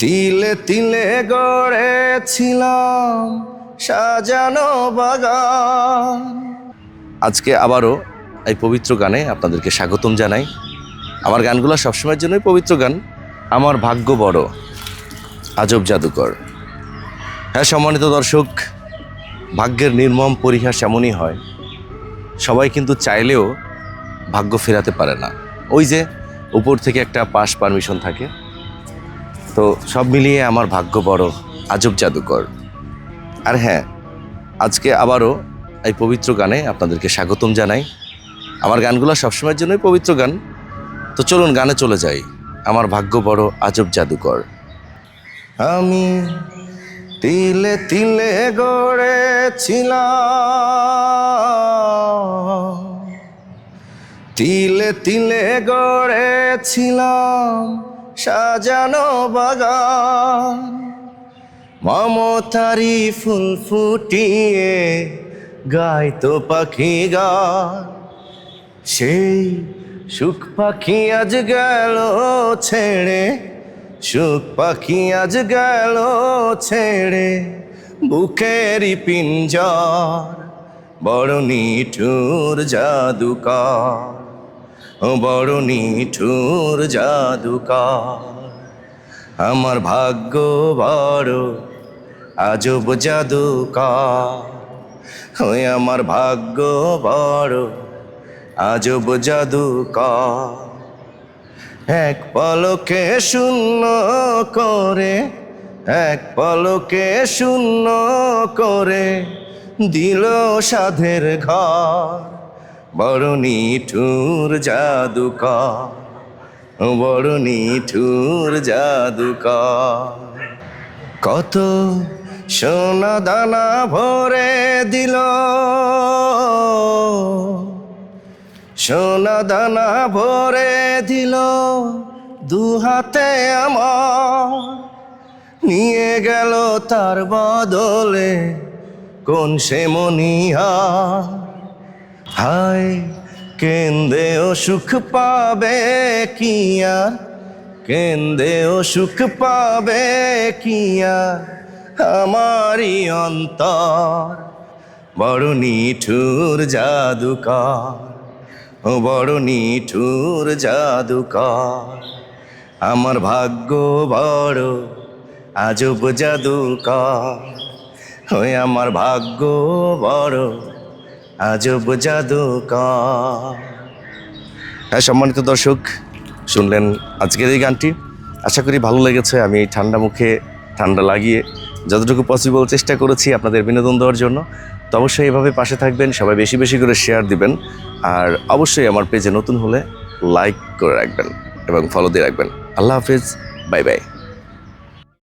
তিলে তিলে গড়েছিলাম সাজানো বাগান। আজকে আবারও এই পবিত্র গানে আপনাদেরকে স্বাগতম জানাই। আমার গানগুলো সবসময়ের জন্যই পবিত্র গান। আমার ভাগ্য বড়, আজব জাদুকর। হ্যাঁ সম্মানিত দর্শক, ভাগ্যের নির্মম পরিহাস এমনই হয়, সবাই কিন্তু চাইলেও ভাগ্য ফেরাতে পারে না। ওই যে উপর থেকে একটা পাস পারমিশন থাকে। তো সব মিলিয়ে আমার ভাগ্য বড়, আজব জাদুকর। আর হ্যাঁ, আজকে আবারও এই পবিত্র গানে আপনাদেরকে স্বাগতম জানাই। আমার গানগুলো সবসময়ের জন্যই পবিত্র গান। তো চলুন গানে চলে যাই। আমার ভাগ্য বড়, আজব জাদুকর। আমি তিলে তিলে গড়েছিলাম, তিলে তিলে গড়েছিলাম সাজানো বাগান। মমতারি ফুল ফুটিয়ে গাইতো পাখি গান। সেই সুখ পাখি আজ গেল ছেড়ে, সুখ পাখি আজ গেল ছেড়ে বুকেরই পিঞ্জর। বড় নিঠুর জাদুকর, বড় নিঠুর জাদুকর। আমার ভাগ্য বড়, আজব জাদুকর। ওই আমার ভাগ্য বড়, আজব জাদুকর। এক পলকে শূন্য করে, এক পলকে শূন্য করে দিল সাধের ঘর। বড় নিঠুর জাদুকর, বড় নিঠুর জাদুকর। কত সোনা দানা ভরে দিল, সোনা দানা ভরে দিল দু হাতে আমার। নিয়ে গেল তার বদলে কোন সে মনিহার। হায় কেন্দেও সুখ পাবে কি আর, কেন্দেও সুখ পাবে কি আর আমারই অন্তর। বড় নিঠুর জাদুকর, বড় নিঠুর জাদুকর। আমার ভাগ্য বড়, আজব জাদুকর। ওই আমার ভাগ্য বড়, আজব জাদুকর। হ্যাঁ সম্মানিত দর্শক, শুনলেন আজকের এই গানটি। আশা করি ভালো লেগেছে। আমি ঠান্ডা মুখে ঠান্ডা লাগিয়ে যতটুকু পসিবল চেষ্টা করেছি আপনাদের বিনোদন দেওয়ার জন্য। তো অবশ্যই এভাবে পাশে থাকবেন, সবাই বেশি বেশি করে শেয়ার দিবেন। আর অবশ্যই আমার পেজে নতুন হলে লাইক করে রাখবেন এবং ফলো দিয়ে রাখবেন। আল্লাহ হাফিজ, বাই বাই।